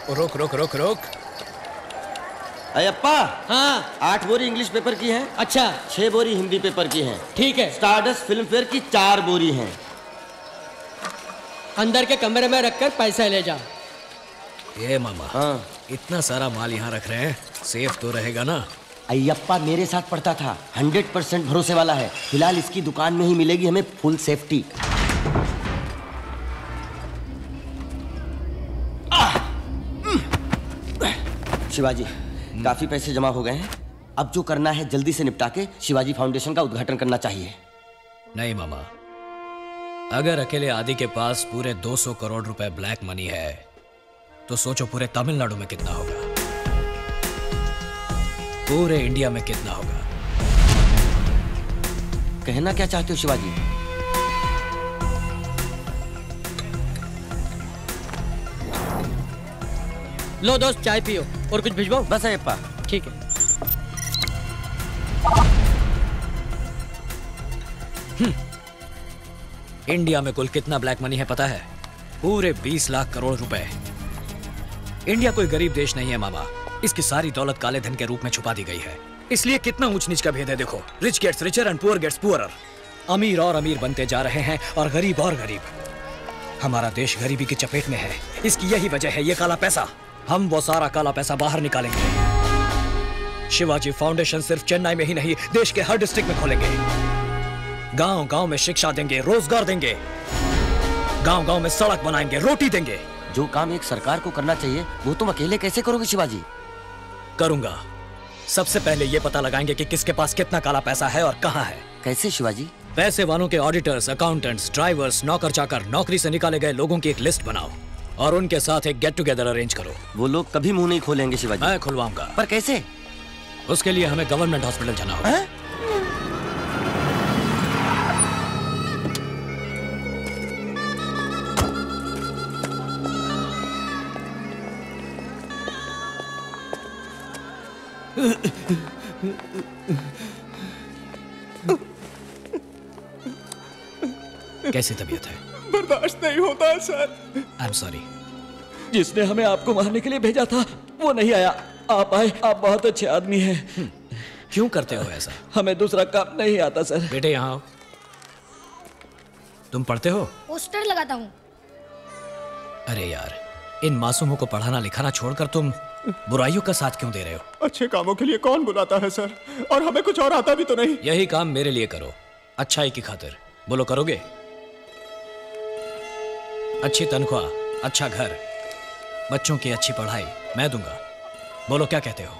रुक रुक रुक रुक। अयप्पा। हाँ 8 बोरी इंग्लिश पेपर की है। अच्छा 6 बोरी हिंदी पेपर की है। ठीक है। स्टारडस्ट फिल्म फेयर की 4 बोरी हैं। अंदर के कमरे में रखकर पैसा ले जा। ये मामा, हाँ इतना सारा माल यहाँ रख रहे हैं, सेफ तो रहेगा ना? अयप्पा मेरे साथ पढ़ता था, 100% भरोसे वाला है। फिलहाल इसकी दुकान में ही मिलेगी हमें फुल सेफ्टी। शिवाजी, काफी पैसे जमा हो गए हैं। अब जो करना है जल्दी से निपटा के शिवाजी फाउंडेशन का उद्घाटन करना चाहिए। नहीं मामा, अगर अकेले आदि के पास पूरे 200 करोड़ रुपए ब्लैक मनी है तो सोचो पूरे तमिलनाडु में कितना होगा, पूरे इंडिया में कितना होगा। कहना क्या चाहते हो शिवाजी? लो दोस्त चाय पियो और कुछ भिजवाओ। बस अयप्पा। ठीक है। इंडिया में कुल कितना ब्लैक मनी है पता है? पूरे 20 लाख करोड़ रुपए। इंडिया कोई गरीब देश नहीं है मामा, इसकी सारी दौलत काले धन के रूप में छुपा दी गई है। इसलिए कितना ऊंच नीच का भेद है देखो। Rich gets richer and poor gets poorer. अमीर और अमीर बनते जा रहे हैं और गरीब और गरीब। हमारा देश गरीबी की चपेट में है, इसकी यही वजह है ये काला पैसा। हम वो सारा काला पैसा बाहर निकालेंगे। शिवाजी फाउंडेशन सिर्फ चेन्नई में ही नहीं, देश के हर डिस्ट्रिक्ट में खोलेंगे। गांव गांव में शिक्षा देंगे, रोजगार देंगे, गांव गांव में सड़क बनाएंगे, रोटी देंगे। जो काम एक सरकार को करना चाहिए वो तुम अकेले कैसे करोगे शिवाजी? करूंगा। सबसे पहले ये पता लगाएंगे कि किसके पास कितना काला पैसा है और कहां है। कैसे शिवाजी? पैसे वालों के ऑडिटर्स, अकाउंटेंट्स, ड्राइवर्स, नौकर चाकर, नौकरी से निकाले गए लोगों की एक लिस्ट बनाओ और उनके साथ एक गेट टुगेदर अरेंज करो। वो लोग कभी मुंह नहीं खोलेंगे शिवाजी। मैं खुलवाऊंगा। पर कैसे? उसके लिए हमें गवर्नमेंट हॉस्पिटल जाना होगा। कैसी तबीयत है? बर्दाश्त नहीं होता सर। I am sorry. जिसने हमें आपको मारने के लिए भेजा था वो नहीं आया, आप आए। आप बहुत अच्छे आदमी हैं। क्यों करते हो ऐसा? हमें दूसरा काम नहीं आता सर। बेटे यहाँ आओ। तुम पढ़ते हो? पोस्टर लगाता हूँ। अरे यार, इन मासूमों को पढ़ाना लिखाना छोड़कर तुम बुराइयों का साथ क्यों दे रहे हो? अच्छे कामों के लिए कौन बुलाता है सर, और हमें कुछ और आता भी तो नहीं। यही काम मेरे लिए करो, अच्छाई की खातिर। बोलो करोगे? अच्छी तनख्वाह, अच्छा घर, बच्चों की अच्छी पढ़ाई मैं दूंगा। बोलो क्या कहते हो?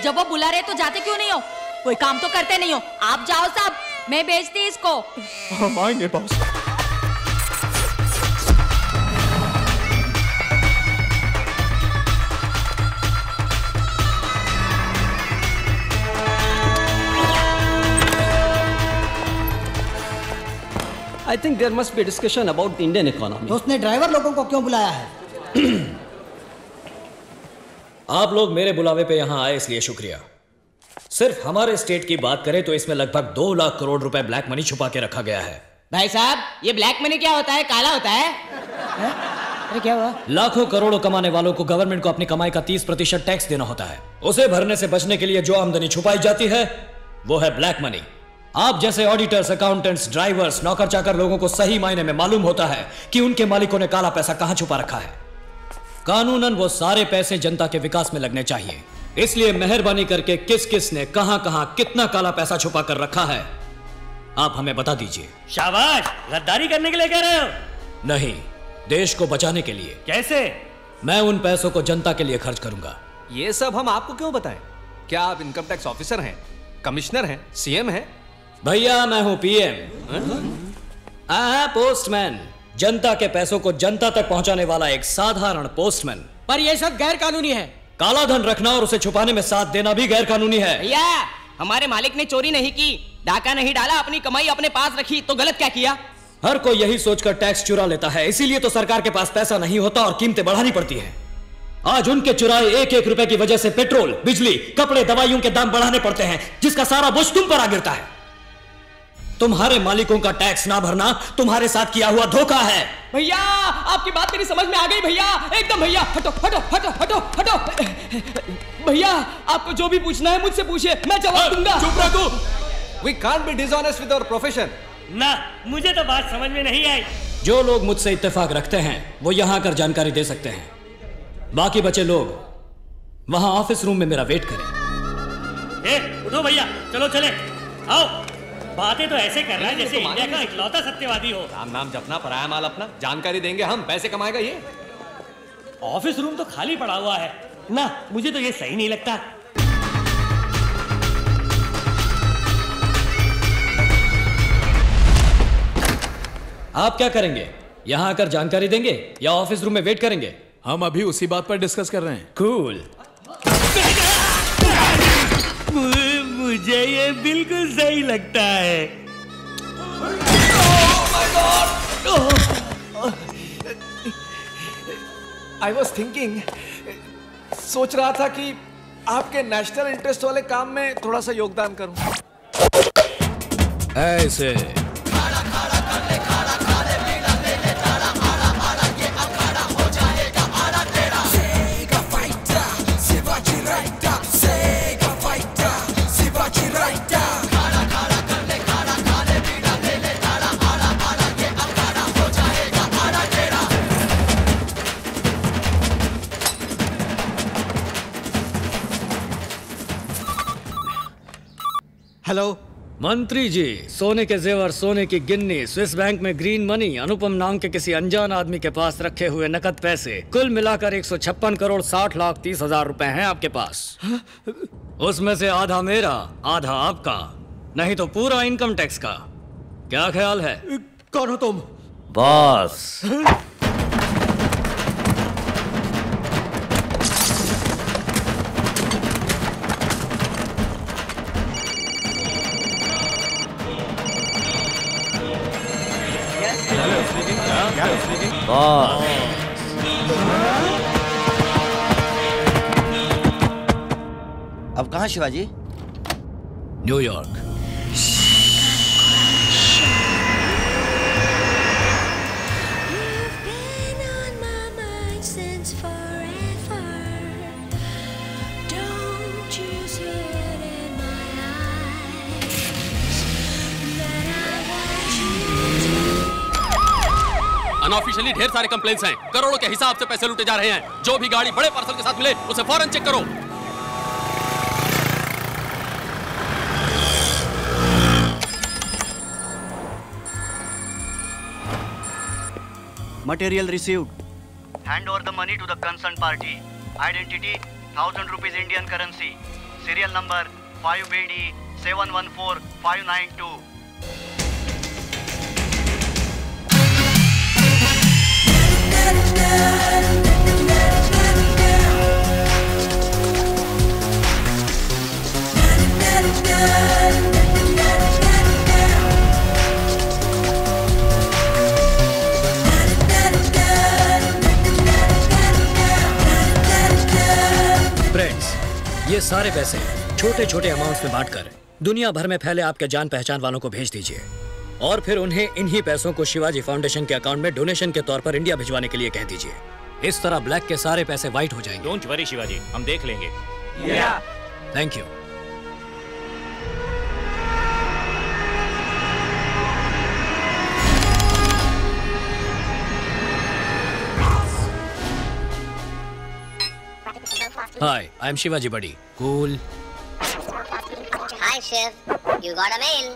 जब वो बुला रहे तो जाते क्यों नहीं हो? कोई काम तो करते नहीं हो। आप जाओ साहब, मैं भेजती इसको। हम आएंगे boss. I think there must be a discussion about the Indian economy. तो उसने ड्राइवर लोगों को क्यों बुलाया है? आप लोग मेरे बुलावे पे यहाँ आए इसलिए शुक्रिया। सिर्फ हमारे स्टेट की बात करें तो इसमें लगभग 2 लाख करोड़ रुपए ब्लैक मनी छुपा के रखा गया है। भाई साहब, ये ब्लैक मनी क्या होता है? काला होता है? अरे क्या हुआ? लाखों करोड़ों कमाने वालों को गवर्नमेंट को अपनी कमाई का 30% टैक्स देना होता है। उसे भरने से बचने के लिए जो आमदनी छुपाई जाती है वो है ब्लैक मनी। आप जैसे ऑडिटर्स, अकाउंटेंट्स, ड्राइवर्स, नौकर चाकर लोगों को सही मायने में मालूम होता है कि उनके मालिकों ने काला पैसा कहां छुपा रखा है। कानूनन वो सारे पैसे जनता के विकास में लगने चाहिए। इसलिए मेहरबानी करके किस किस ने कहां कहां कितना काला पैसा छुपा कर रखा है आप हमें बता दीजिए। शाबाश, गद्दारी करने के लिए कह रहे हो? नहीं, देश को बचाने के लिए। कैसे? मैं उन पैसों को जनता के लिए खर्च करूंगा। ये सब हम आपको क्यों बताएं? क्या आप इनकम टैक्स ऑफिसर हैं, कमिश्नर हैं, सीएम हैं? भैया मैं हूं पीएम। पोस्टमैन, जनता के पैसों को जनता तक पहुंचाने वाला एक साधारण पोस्टमैन। पर ये सब गैर कानूनी है। काला धन रखना और उसे छुपाने में साथ देना भी गैर कानूनी है। भैया, हमारे मालिक ने चोरी नहीं की, डाका नहीं डाला, अपनी कमाई अपने पास रखी, तो गलत क्या किया? हर कोई यही सोचकर टैक्स चुरा लेता है, इसीलिए तो सरकार के पास पैसा नहीं होता और कीमतें बढ़ानी पड़ती हैं। आज उनके चुराए 1-1 रुपए की वजह से पेट्रोल, बिजली, कपड़े, दवाइयों के दाम बढ़ाने पड़ते हैं, जिसका सारा बोझ तुम पर आ गिरता है। तुम्हारे मालिकों का टैक्स ना भरना तुम्हारे साथ किया हुआ धोखा है। भैया आपकी बात मेरी समझ में आ गई भैया, एकदम भैया। हटो हटो हटो हटो हटो। भैया आपको जो भी पूछना है मुझसे पूछिए, मैं जवाब दूंगा। चुप रह तू। We can't be dishonest with our profession. ना, मुझे तो बात समझ में नहीं आई। जो लोग मुझसे इत्तेफाक रखते हैं वो यहां आकर जानकारी दे सकते हैं, बाकी बचे लोग वहां ऑफिस रूम में मेरा वेट करें। उठो भैया, चलो चले, आओ। बातें तो ऐसे कर रहा है जैसे इंडिया का इकलौता सत्यवादी हो। राम नाम जपना, पराया माल अपना। जानकारी देंगे हम, पैसे कमाएगा ये। ऑफिस रूम तो खाली पड़ा हुआ है ना, मुझे तो ये सही नहीं लगता। आप क्या करेंगे? यहां आकर जानकारी देंगे या ऑफिस रूम में वेट करेंगे? हम अभी उसी बात पर डिस्कस कर रहे हैं। कूल। मुझे ये बिल्कुल सही लगता है। आई वॉज थिंकिंग, सोच रहा था कि आपके नेशनल इंटरेस्ट वाले काम में थोड़ा सा योगदान करूं। ऐसे हेलो मंत्री जी, सोने के जेवर, सोने की गिन्नी, स्विस बैंक में ग्रीन मनी, अनुपम नाम के किसी अनजान आदमी के पास रखे हुए नकद पैसे, कुल मिलाकर 156 करोड़ 60 लाख 30 हजार रुपए हैं आपके पास। उसमें से आधा मेरा, आधा आपका, नहीं तो पूरा इनकम टैक्स का। क्या ख्याल है? कौन हो तुम? बॉस। अब कहाँ शिवाजी? न्यूयॉर्क। अनऑफिशियली ढेर सारे कंप्लेंट्स हैं, करोड़ों के हिसाब से पैसे लूटे जा रहे हैं। जो भी गाड़ी बड़े पार्सल के साथ मिले उसे फौरन चेक करो। Material received. Hand over the money to the concerned party. Identity 1000 rupees Indian currency. Serial number 5BD 714592. Friends, ये सारे पैसे छोटे छोटे अमाउंट्स में बांटकर दुनिया भर में फैले आपके जान पहचान वालों को भेज दीजिए और फिर उन्हें इन्हीं पैसों को शिवाजी फाउंडेशन के अकाउंट में डोनेशन के तौर पर इंडिया भिजवाने के लिए कह दीजिए। इस तरह ब्लैक के सारे पैसे व्हाइट हो जाएंगे। डोंट वरी शिवाजी, हम देख लेंगे। Thank you. Hi, I'm Shivaji buddy. Cool. Hi, Chef. You got a mail.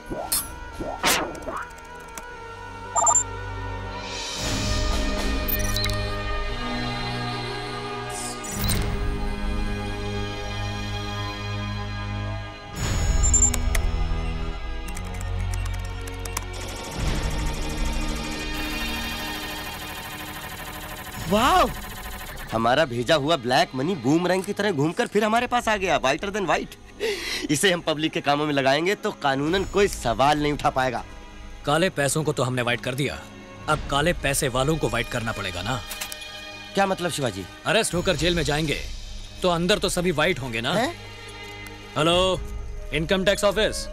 वाह, हमारा भेजा हुआ ब्लैक मनी बूमरैंग की तरह घूमकर फिर हमारे पास आ गया, वाइटर देन वाइट। इसे हम पब्लिक के कामों में लगाएंगे तो कानूनन कोई सवाल नहीं उठा पाएगा। काले पैसों को तो हमने वाइट कर दिया, अब काले पैसे वालों को वाइट करना पड़ेगा ना। क्या मतलब शिवाजी? अरेस्ट होकर जेल में जाएंगे तो अंदर तो सभी वाइट होंगे ना। Hello, income tax office.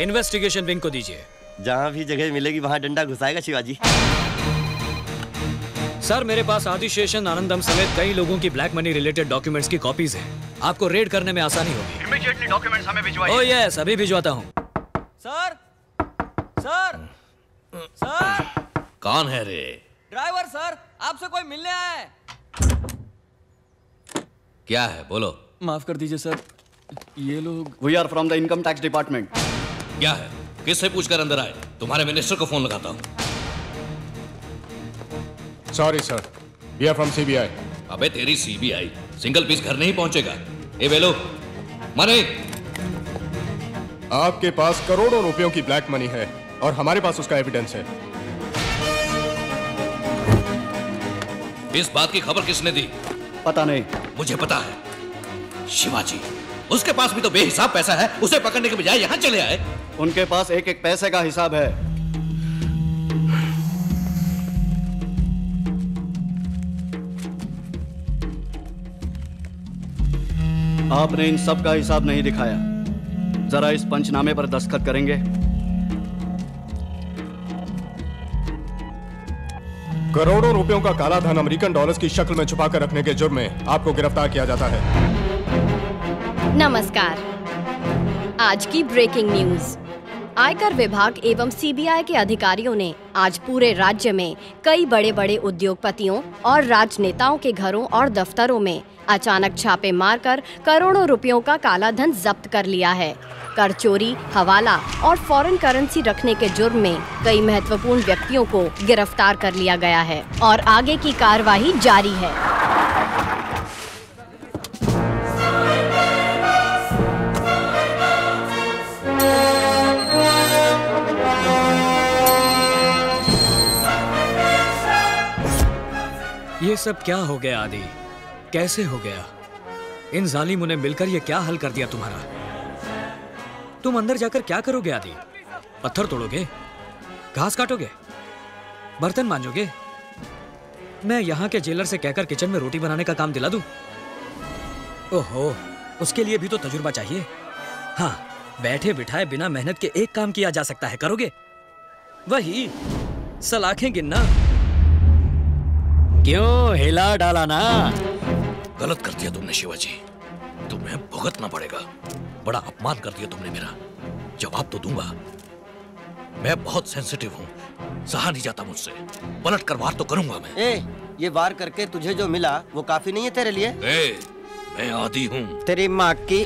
Investigation wing को दीजिए जहाँ भी जगह मिलेगी वहाँ डंडा घुसाएगा शिवाजी। सर मेरे पास आदिशेषन आनंदम समेत कई लोगों की ब्लैक मनी रिलेटेड डॉक्यूमेंट्स की कॉपीज हैं। आपको रेड करने में आसानी होगी। इमीडिएटली डॉक्यूमेंट्स हमें भिजवाइए। ओह यस, अभी भिजवाता हूँ। सर सर सर कौन है रे? ड्राइवर सर, आपसे कोई मिलने आया है। क्या है बोलो। माफ कर दीजिए सर, ये लोग। We are from the income tax department. क्या है, किससे पूछकर अंदर आए? तुम्हारे मिनिस्टर को फोन लगाता हूँ। Sorry sir, we are from CBI. अबे तेरी सीबीआई सिंगल पीस घर नहीं पहुंचेगा। ए वेलो मनी। आपके पास करोड़ों रुपयों की ब्लैक मनी है और हमारे पास उसका एविडेंस है। इस बात की खबर किसने दी? पता नहीं। मुझे पता है, शिवाजी। उसके पास भी तो बेहिसाब पैसा है, उसे पकड़ने के बजाय यहाँ चले आए। उनके पास एक एक पैसे का हिसाब है। आपने इन सब का हिसाब नहीं दिखाया। जरा इस पंचनामे पर दस्तखत करेंगे? करोड़ों रुपयों का काला धन अमेरिकन डॉलर्स की शक्ल में छुपाकर रखने के जुर्म में आपको गिरफ्तार किया जाता है। नमस्कार। आज की ब्रेकिंग न्यूज। आयकर विभाग एवं सीबीआई के अधिकारियों ने आज पूरे राज्य में कई बड़े बड़े उद्योगपतियों और राजनेताओं के घरों और दफ्तरों में अचानक छापे मारकर करोड़ों रुपयों का काला धन जब्त कर लिया है। कर चोरी, हवाला और फॉरेन करेंसी रखने के जुर्म में कई महत्वपूर्ण व्यक्तियों को गिरफ्तार कर लिया गया है और आगे की कार्रवाई जारी है। ये सब क्या हो गया आदि? कैसे हो गया? इन जालिमों ने मिलकर ये क्या हल कर दिया तुम्हारा? तुम अंदर जाकर क्या करोगे आदि? पत्थर तोड़ोगे? घास काटोगे? बर्तन मांजोगे? मैं यहाँ के जेलर से कहकर किचन में रोटी बनाने का काम दिला दूं? ओहो, उसके लिए भी तो तजुर्बा चाहिए। हाँ, बैठे बिठाए बिना मेहनत के एक काम किया जा सकता है, करोगे? वही सलाखें गिनना। क्यों हिला डाला ना? गलत कर दिया तुमने शिवाजी, तुम्हें भुगतना पड़ेगा। बड़ा अपमान कर दिया तुमने मेरा। जवाब तो दूंगा। मैं बहुत सेंसिटिव हूँ, सहा नहीं जाता मुझसे। पलट कर वार तो करूंगा मैं। ये वार करके तुझे जो मिला वो काफी नहीं है तेरे लिए? मैं आदी हूँ। तेरी माँ की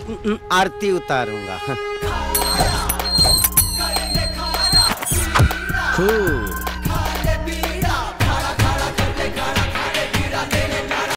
आरती उतारूंगा। खूब